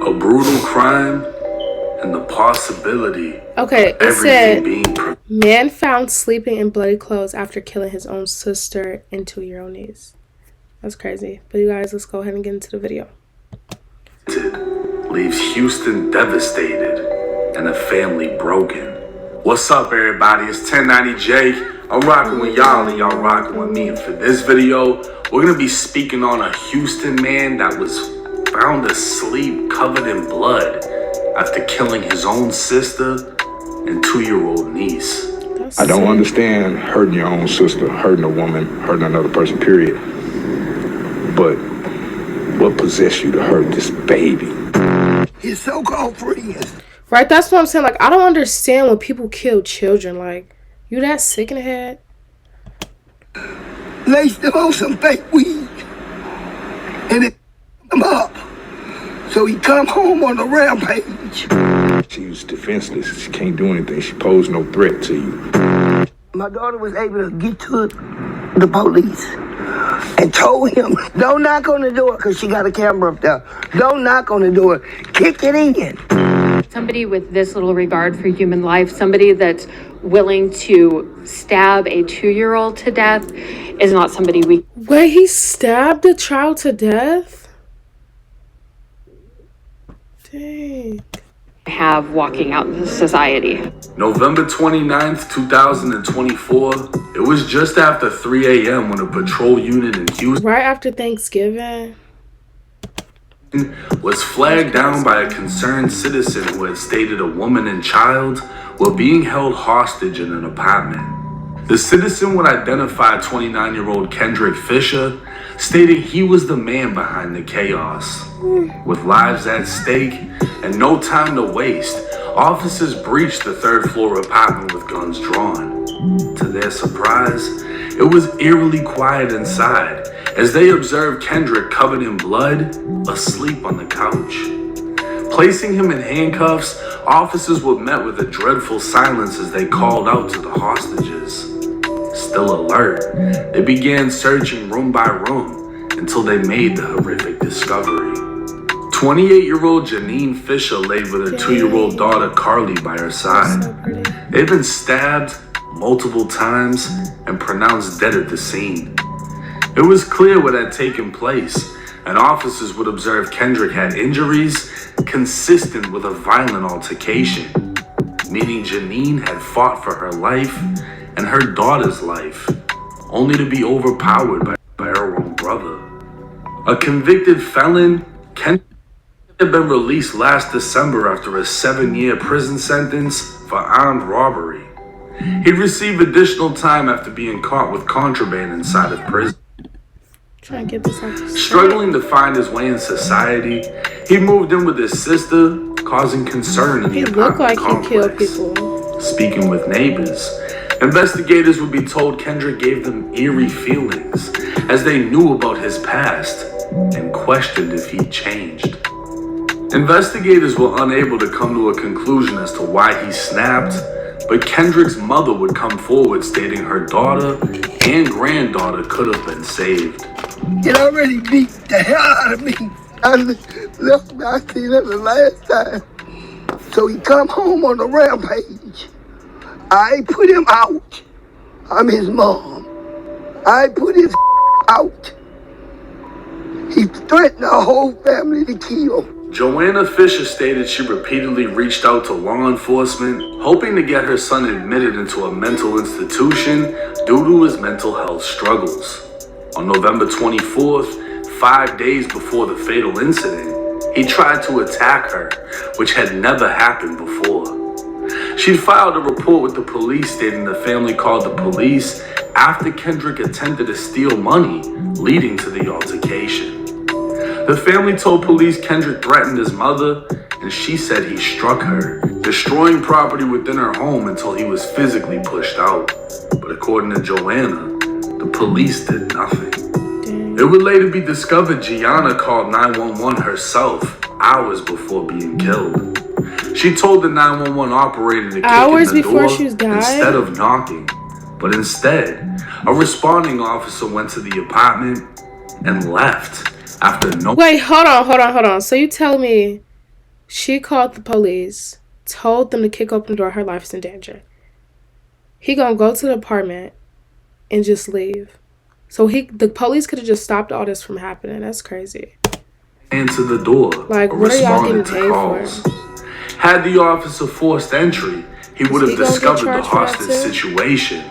A brutal crime and the possibility Okay, of it said, everything being man found sleeping in bloody clothes after killing his own sister and 2-year-old niece. That's crazy. But you guys, let's go ahead and get into the video. Leaves Houston devastated and a family broken. What's up, everybody? It's 1090 Jake. I'm rocking with y'all and y'all rocking with me. And for this video, we're going to be speaking on a Houston man that was found asleep covered in blood after killing his own sister and 2-year-old niece. I don't understand hurting your own sister, hurting a woman, hurting another person, period. But what possessed you to hurt this baby? His so-called friends. Right, that's what I'm saying. Like, I don't understand when people kill children. Like, you that sick in the head? Laced them on some fake weed. And it him up. So he come home on a rampage. She was defenseless. She can't do anything. She posed no threat to you. My daughter was able to get to the police and told him, don't knock on the door, because she got a camera up there. Don't knock on the door. Kick it in. Somebody with this little regard for human life, somebody that's willing to stab a 2-year-old to death is not somebody we... Wait, he stabbed a child to death? Dang. have walking out into society. November 29th, 2024, it was just after 3 a.m. when a patrol unit in Houston, Right after Thanksgiving, was flagged down by a concerned citizen who had stated a woman and child were being held hostage in an apartment. The citizen would identify 29-year-old Kendrick Fisher, stating he was the man behind the chaos. With lives at stake and no time to waste, officers breached the third-floor apartment with guns drawn. To their surprise, it was eerily quiet inside as they observed Kendrick covered in blood, asleep on the couch. Placing him in handcuffs, officers were met with a dreadful silence as they called out to the hostages. Still alert, they began searching room by room until they made the horrific discovery. 28-year-old Janine Fisher laid with her 2-year-old daughter Carly by her side. They'd been stabbed multiple times and pronounced dead at the scene. It was clear what had taken place, and officers would observe Kendrick had injuries consistent with a violent altercation, meaning Janine had fought for her life and her daughter's life, only to be overpowered by her own brother. A convicted felon, Kendrick had been released last December after a 7-year prison sentence for armed robbery. He'd receive additional time after being caught with contraband inside of prison. trying to get this out. Struggling to find his way in society, he moved in with his sister, causing concern in the He looked like apartment he killed complex. people. Speaking with neighbors, investigators would be told Kendrick gave them eerie feelings as they knew about his past and questioned if he'd changed. Investigators were unable to come to a conclusion as to why he snapped, but Kendrick's mother would come forward stating her daughter and granddaughter could have been saved. It already beat the hell out of me. I left me, I seen it the last time. So he come home on a rampage. I put him out. I'm his mom. I put his out. He threatened our whole family to kill. Joanna Fisher stated she repeatedly reached out to law enforcement, hoping to get her son admitted into a mental institution due to his mental health struggles. On November 24th, 5 days before the fatal incident, he tried to attack her, which had never happened before. She filed a report with the police stating the family called the police after Kendrick attempted to steal money, leading to the altercation. The family told police Kendrick threatened his mother, and she said he struck her, destroying property within her home until he was physically pushed out. But according to Joanna, the police did nothing. It would later be discovered Gianna called 911 herself hours before being killed. She told the 911 operator to kick Hours in the before door she died? instead of knocking. But instead, a responding officer went to the apartment and left after no... Wait, hold on. So you tell me She called the police, told them to kick open the door, her life is in danger. He gonna go to the apartment and just leave. So the police could have just stopped all this from happening. That's crazy. Answered the door, Like, or what are y'all responded getting to paid calls. for? Had the officer forced entry, he would have he gonna get discovered the charged for that hostage too? situation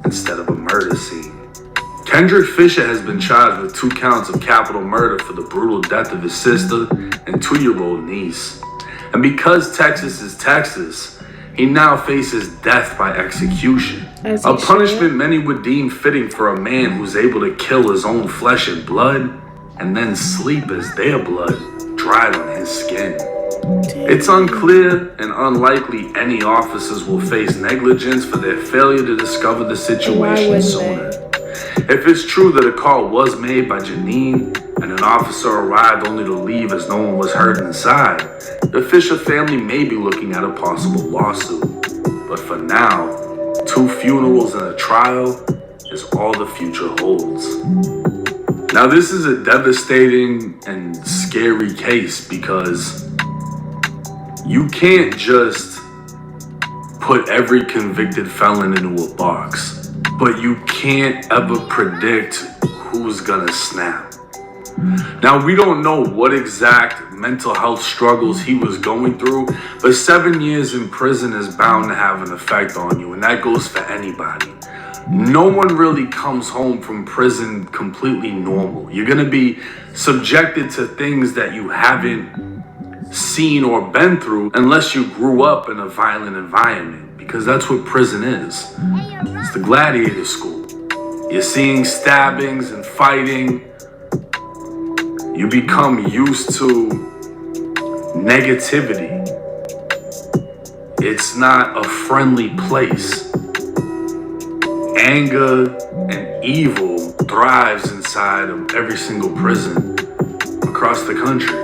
instead of a murder scene. Kendrick Fisher has been charged with 2 counts of capital murder for the brutal death of his sister and 2-year-old niece. And because Texas is Texas, he now faces death by execution. As A he punishment should. many would deem fitting for a man who's able to kill his own flesh and blood and then sleep as their blood dried on his skin. It's unclear and unlikely any officers will face negligence for their failure to discover the situation wouldn't sooner. If it's true that a call was made by Janine and an officer arrived only to leave as no one was hurt inside, the Fisher family may be looking at a possible lawsuit. But for now, 2 funerals and a trial is all the future holds. Now, this is a devastating and scary case because you can't just put every convicted felon into a box, but you can't ever predict who's gonna snap. Now, we don't know what exact mental health struggles he was going through, but 7 years in prison is bound to have an effect on you, and that goes for anybody. No one really comes home from prison completely normal. You're gonna be subjected to things that you haven't seen or been through unless you grew up in a violent environment, because that's what prison is. It's the gladiator school. You're seeing stabbings and fighting. You become used to negativity. It's not a friendly place. Anger and evil thrives inside of every single prison across the country.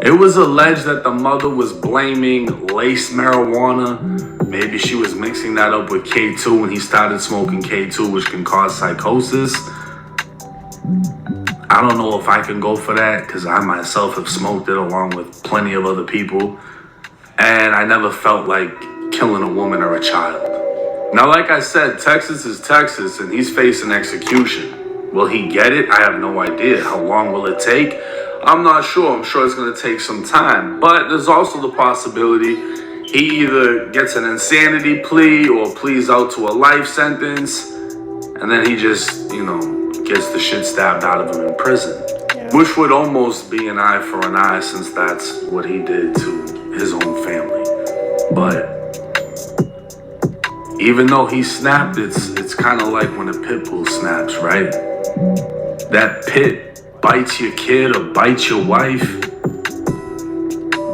It was alleged that the mother was blaming lace marijuana. Maybe she was mixing that up with K2 when he started smoking K2, which can cause psychosis. I don't know if I can go for that because I myself have smoked it along with plenty of other people. And I never felt like killing a woman or a child. Now, like I said, Texas is Texas and he's facing execution. Will he get it? I have no idea. How long will it take? I'm not sure. I'm sure it's going to take some time. But there's also the possibility he either gets an insanity plea or pleads out to a life sentence. And then he just, gets the shit stabbed out of him in prison. Yeah. Which would almost be an eye for an eye since that's what he did to his own family. But even though he snapped, it's kind of like when a pit bull snaps, right? That pit bites your kid or bites your wife.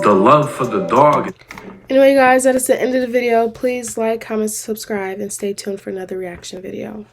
The love for the dog. Anyway, guys, that is the end of the video. Please like, comment, subscribe, and stay tuned for another reaction video.